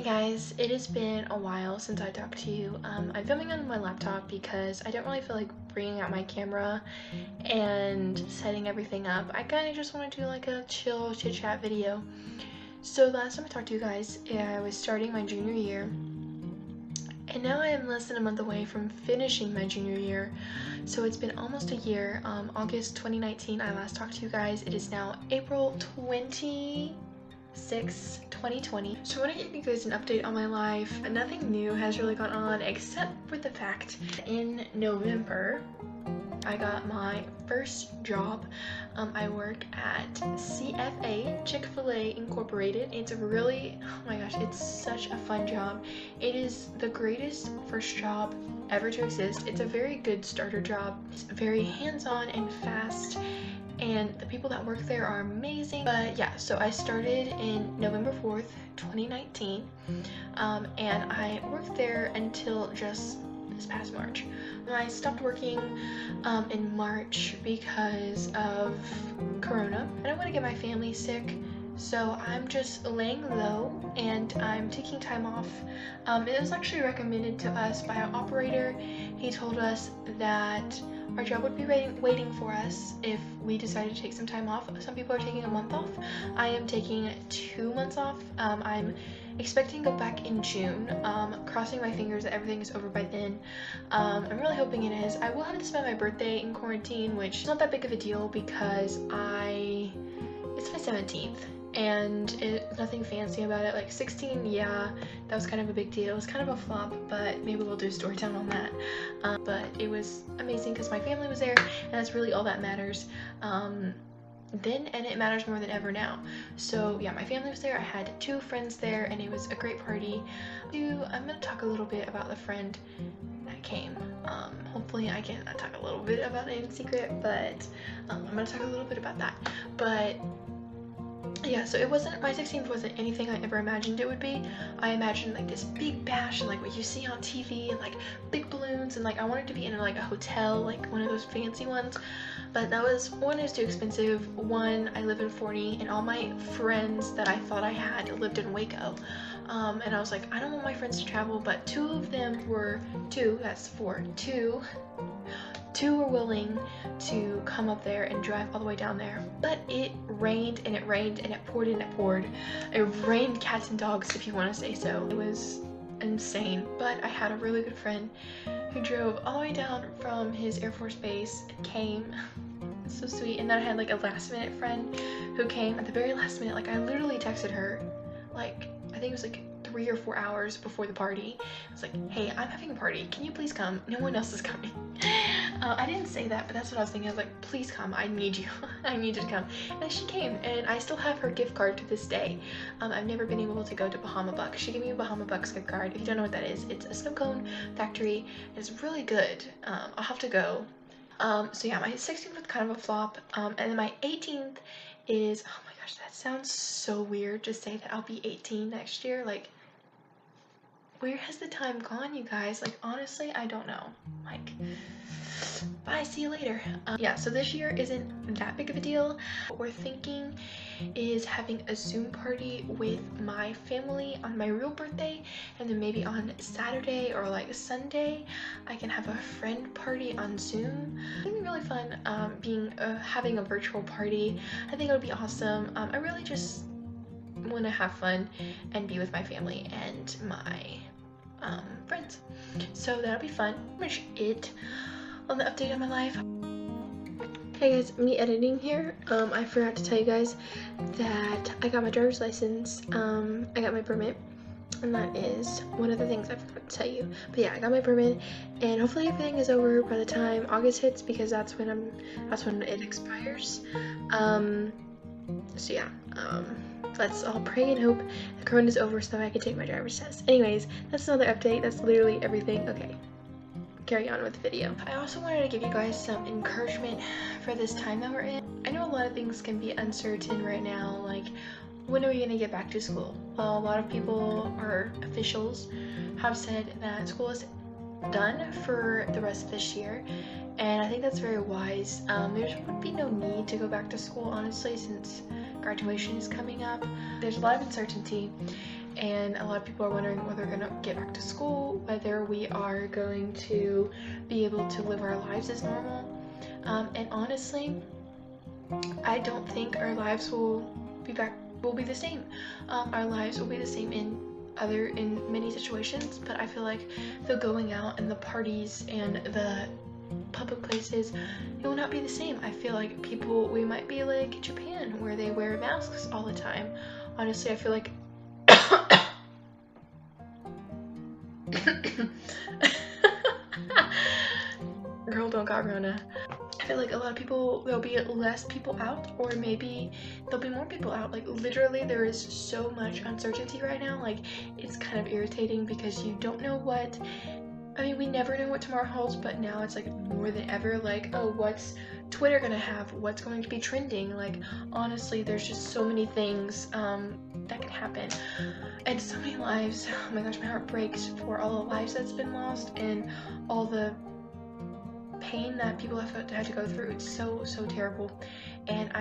Hey guys, it has been a while since I talked to you. I'm filming on my laptop because I don't really feel like bringing out my camera and setting everything up. I kind of just want to do like a chill chit chat video. So last time I talked to you guys, I was starting my junior year, and now I am less than a month away from finishing my junior year. So it's been almost a year. August 2019, I last talked to you guys. It is now April 2020. So I want to give you guys an update on my life. Nothing new has really gone on except for the fact in November I got my first job. I work at CFA, Chick-fil-A Incorporated. It's really, oh my gosh, it's such a fun job. It is the greatest first job ever to exist. It's a very good starter job. It's very hands-on and fast, and the people that work there are amazing. But yeah, so I started in November 4th, 2019, and I worked there until just this past March. I stopped working in March because of Corona. I don't want to get my family sick, so I'm just laying low and I'm taking time off. It was actually recommended to us by our operator. He told us that our job would be waiting for us if we decided to take some time off. Some people are taking a month off. I am taking 2 months off. I'm expecting to go back in June. Crossing my fingers that everything is over by then. I'm really hoping it is. I will have to spend my birthday in quarantine, which is not that big of a deal because it's my 17th. And nothing fancy about it. Like 16, yeah, that was kind of a big deal. It was kind of a flop, but maybe we'll do a story time on that. But it was amazing because my family was there, and that's really all that matters. Then, and it matters more than ever now. So yeah, my family was there. I had 2 friends there, and it was a great party. I'm gonna talk a little bit about the friend that came. Hopefully I can talk a little bit about it in secret, but I'm gonna talk a little bit about that. But yeah, so my 16th wasn't anything I ever imagined it would be. I imagined like this big bash and like what you see on TV and like big balloons, and like I wanted to be in like a hotel, like one of those fancy ones. But that was, one, is too expensive. 1, I live in Forney, and all my friends that I thought I had lived in Waco. And I was like, I don't want my friends to travel, but 2 of them were, 2, that's 4, 2 were willing to come up there and drive all the way down there. But it rained and it rained and it poured and it poured. It rained cats and dogs, if you want to say so. It was insane. But I had a really good friend who drove all the way down from his Air Force base and came. It's so sweet. And then I had like a last minute friend who came at the very last minute. Like I literally texted her, like I think it was like 3 or 4 hours before the party. I was like, hey, I'm having a party, can you please come? No one else is coming. I didn't say that, but that's what I was thinking. I was like, please come, I need you. I need you to come. And she came, and I still have her gift card to this day. I've never been able to go to Bahama Bucks. She gave me a Bahama Bucks gift card. If you don't know what that is, it's a snow cone factory. It's really good. I'll have to go. So yeah, my 16th was kind of a flop, and then my 18th is, oh my gosh, that sounds so weird to say that I'll be 18 next year. Like, where has the time gone, you guys? Like, honestly, I don't know. Like, bye, see you later. Yeah, so this year isn't that big of a deal. What we're thinking is having a Zoom party with my family on my real birthday, and then maybe on Saturday or like Sunday I can have a friend party on Zoom. It's gonna be really fun having a virtual party. I think it would be awesome. I really just want to have fun and be with my family and my friends. So that'll be fun. Pretty much it on the update of my life. Hey guys, me editing here. I forgot to tell you guys that I got my driver's license. I got my permit, and that is one of the things I forgot to tell you. But yeah, I got my permit, and hopefully everything is over by the time August hits, because that's when it expires. So yeah, let's all pray and hope the corona is over so that I can take my driver's test. Anyways, that's another update. That's literally everything. Okay, carry on with the video. I also wanted to give you guys some encouragement for this time that we're in. I know a lot of things can be uncertain right now, like when are we gonna get back to school? Well, a lot of people or officials have said that school is done for the rest of this year, and I think that's very wise. There would be no need to go back to school, honestly, since graduation is coming up. There's a lot of uncertainty, and a lot of people are wondering whether we're going to get back to school, whether we are going to be able to live our lives as normal. And honestly, I don't think our lives will be the same. Our lives will be the same in many situations, but I feel like the going out and the parties and the public places, it will not be the same. I feel like we might be like Japan, where they wear masks all the time. Honestly, I feel like girl, don't got Rona. I feel like a lot of people, there'll be less people out, or maybe there'll be more people out. Like, literally, there is so much uncertainty right now. Like, it's kind of irritating because you don't know what, I mean, we never know what tomorrow holds, but now it's like more than ever, like, oh, what's Twitter gonna have? What's going to be trending? Like, honestly, there's just so many things that can happen. And so many lives. Oh my gosh, my heart breaks for all the lives that's been lost and all the pain that people have had to go through. It's so terrible, and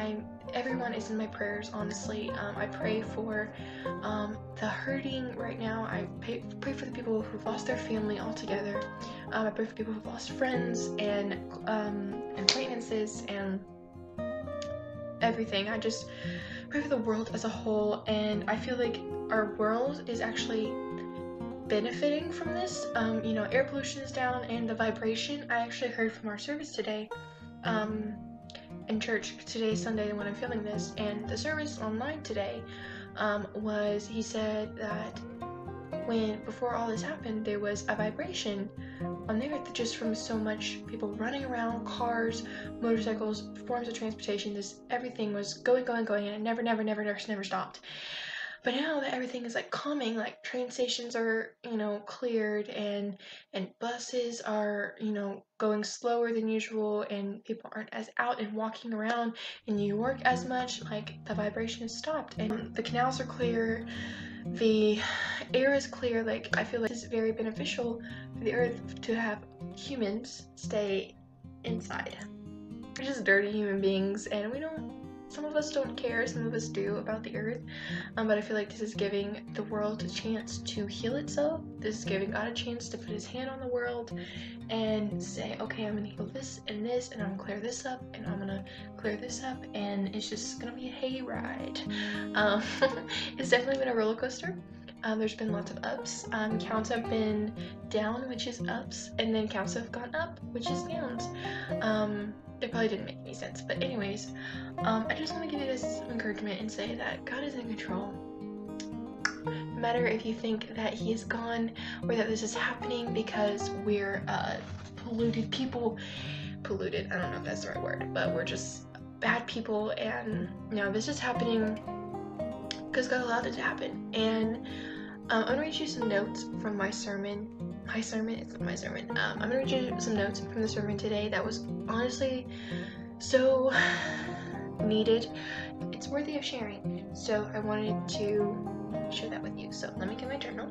everyone is in my prayers, honestly. I pray for the hurting right now. I pray for the people who've lost their family altogether. I pray for people who've lost friends and acquaintances and everything. I just pray for the world as a whole, and I feel like our world is actually benefiting from this. Air pollution is down and the vibration. I actually heard from our service today in church. Today is Sunday when I'm filming this, and the service online today he said that before all this happened, there was a vibration on the earth just from so much people running around, cars, motorcycles, forms of transportation. Everything was going, and it never stopped. But now that everything is like calming, like train stations are, cleared, and buses are, going slower than usual, and people aren't as out and walking around in New York as much, like the vibration has stopped, and the canals are clear, the air is clear. Like, I feel like it's very beneficial for the earth to have humans stay inside. We're just dirty human beings, and some of us don't care, some of us do, about the earth, but I feel like this is giving the world a chance to heal itself. This is giving God a chance to put his hand on the world and say, okay, I'm gonna heal this, and I'm gonna clear this up, and I'm gonna clear this up, and it's just gonna be a hayride. It's definitely been a roller coaster. There's been lots of ups. Counts have been down, which is ups, and then counts have gone up, which is downs. It probably didn't make any sense, but anyways, I just want to give you guys some encouragement and say that God is in control. No matter if you think that he is gone or that this is happening because we're polluted people, I don't know if that's the right word, but we're just bad people, and this is happening because God allowed it to happen. And I'm gonna read you some notes from my sermon. It's not my sermon. I'm gonna read you some notes from the sermon today that was honestly so needed. It's worthy of sharing. So I wanted to share that with you. So let me get my journal.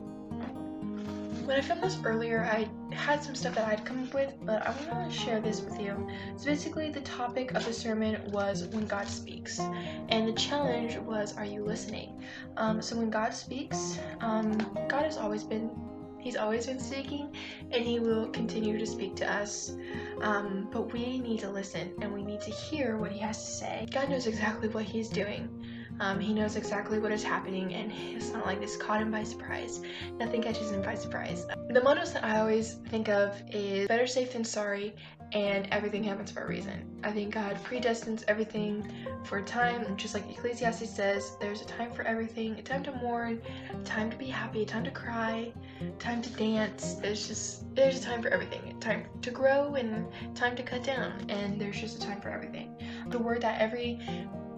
When I filmed this earlier, I had some stuff that I'd come up with, but I want to share this with you. So basically, the topic of the sermon was when God speaks, and the challenge was, are you listening? So when God speaks, God has always been speaking, and he will continue to speak to us, but we need to listen, and we need to hear what he has to say. God knows exactly what he's doing. He knows exactly what is happening, and it's not like this caught him by surprise. Nothing catches him by surprise. The mottos that I always think of is better safe than sorry, and everything happens for a reason. I think God predestines everything for a time, just like Ecclesiastes says, there's a time for everything, a time to mourn, a time to be happy, a time to cry, a time to dance. There's a time for everything, a time to grow and time to cut down, and there's just a time for everything. The word that every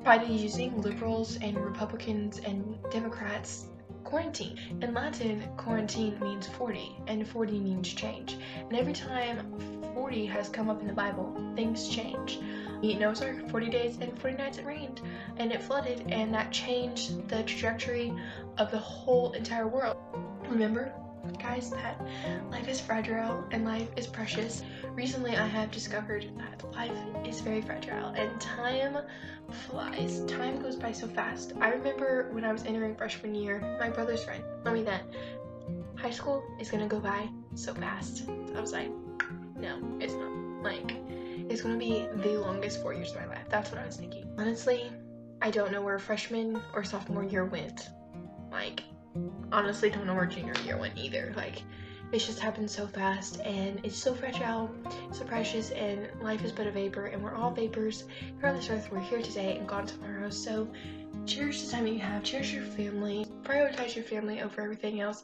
party using, liberals and Republicans and Democrats, quarantine. In Latin, quarantine means 40, and 40 means change. And every time 40 has come up in the Bible, things change. Noah's Ark, 40 days and 40 nights it rained, and it flooded, and that changed the trajectory of the whole entire world. Remember, guys, that life is fragile and life is precious. Recently, I have discovered that life is very fragile and time flies. Time goes by so fast. I remember when I was entering freshman year, my brother's friend told me that high school is gonna go by so fast. I was like, no, it's not. Like, it's gonna be the longest 4 years of my life. That's what I was thinking. Honestly, I don't know where freshman or sophomore year went. Like, honestly don't know where junior year went either. Like, it's just happened so fast and it's so fragile, so precious, and life is but a vapor, and we're all vapors here on this earth. We're here today and gone tomorrow. So cherish the time that you have, cherish your family, prioritize your family over everything else,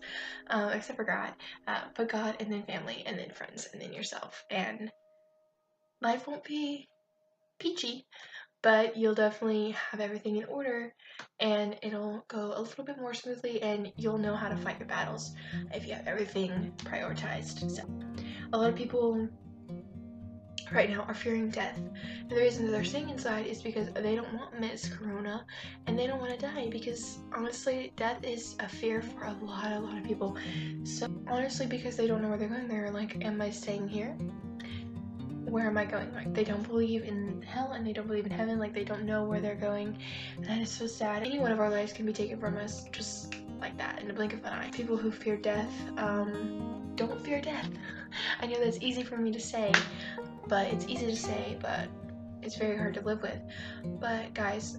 except for God. But God, and then family, and then friends, and then yourself. And life won't be peachy, but you'll definitely have everything in order, and it'll go a little bit more smoothly, and you'll know how to fight your battles if you have everything prioritized. So a lot of people right now are fearing death, and the reason that they're staying inside is because they don't want Miss Corona, and they don't want to die, because honestly death is a fear for a lot of people. So honestly, because they don't know where they're going, they're like, am I staying here? Where am I going? Like, they don't believe in hell and they don't believe in heaven. Like, they don't know where they're going, and that is so sad. Any one of our lives can be taken from us just like that in the blink of an eye. People who fear death, don't fear death. I know that's easy for me to say, but it's easy to say, but it's very hard to live with. But guys,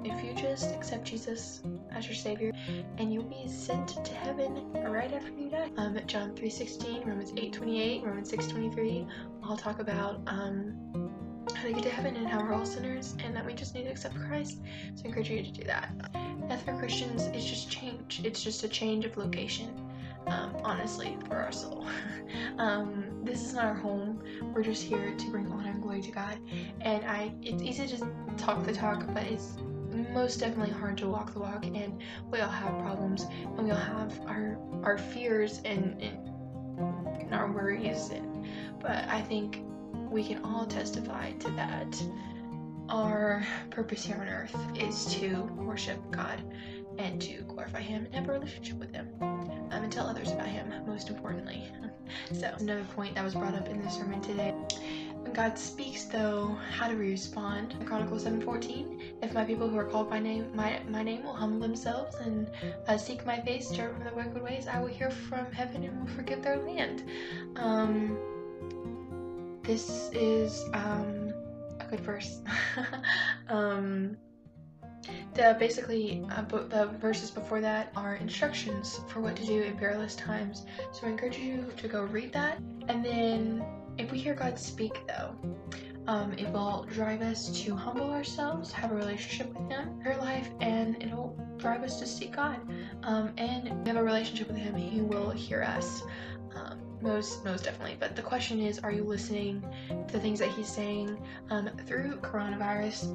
if you just accept Jesus as your savior, and you'll be sent to heaven right after you die. John 3:16, Romans 8:28, Romans 6:23 all talk about how to get to heaven and how we're all sinners and that we just need to accept Christ. So I encourage you to do that. Death for Christians is just change. It's just a change of location. Honestly, for our soul. This is not our home. We're just here to bring honor and glory to God. And it's easy to talk the talk, but it's most definitely hard to walk the walk. And we all have problems, and we all have our fears and our worries. But I think we can all testify to that. Our purpose here on earth is to worship God and to glorify Him and have a relationship with Him, and tell others about Him, most importantly. So another point that was brought up in the sermon today: when God speaks, though, how do we respond? Chronicles 7:14. If my people who are called by name, my name will humble themselves and seek my face, turn from their wicked ways, I will hear from heaven and will forgive their land. This is a good verse. The verses before that are instructions for what to do in perilous times. So I encourage you to go read that. And then if we hear God speak, though, it will drive us to humble ourselves, have a relationship with Him, her life, and it'll drive us to seek God. And we have a relationship with Him, He will hear us. Most definitely. But the question is, are you listening to the things that He's saying through coronavirus,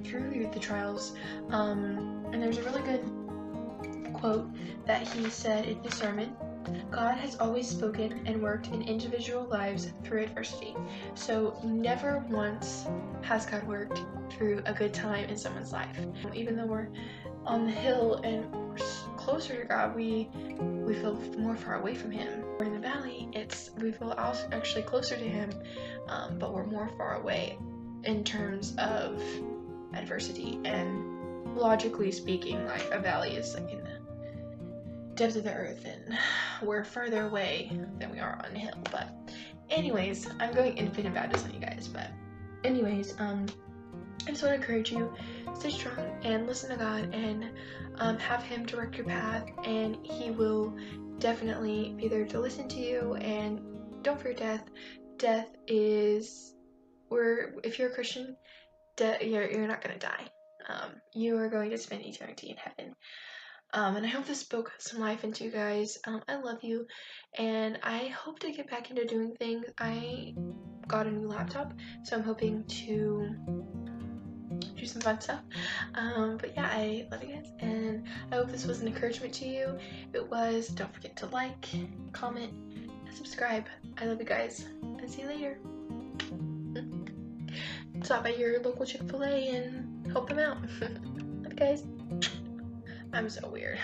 through the trials? And there's a really good quote that he said in his sermon: God has always spoken and worked in individual lives through adversity. So never once has God worked through a good time in someone's life. Even though we're on the hill and we're closer to God, we feel more far away from Him. We're in the valley, we feel actually closer to Him, but we're more far away in terms of adversity. And logically speaking, like, a valley is like in the depth of the earth, and we're further away than we are on a hill. But anyways, I'm going independent Baptist on you guys. But anyways, I just want to encourage you, stay strong and listen to God, and have Him direct your path, and He will definitely be there to listen to you. And don't fear death. Death is, if you're a Christian, you're not going to die. You are going to spend eternity in heaven. And I hope this spoke some life into you guys. I love you, and I hope to get back into doing things. I got a new laptop, so I'm hoping to do some fun stuff. But yeah, I love you guys, and I hope this was an encouragement to you. If it was, don't forget to like, comment, and subscribe. I love you guys, and see you later. Stop by your local Chick-fil-A and help them out. Love you guys. I'm so weird.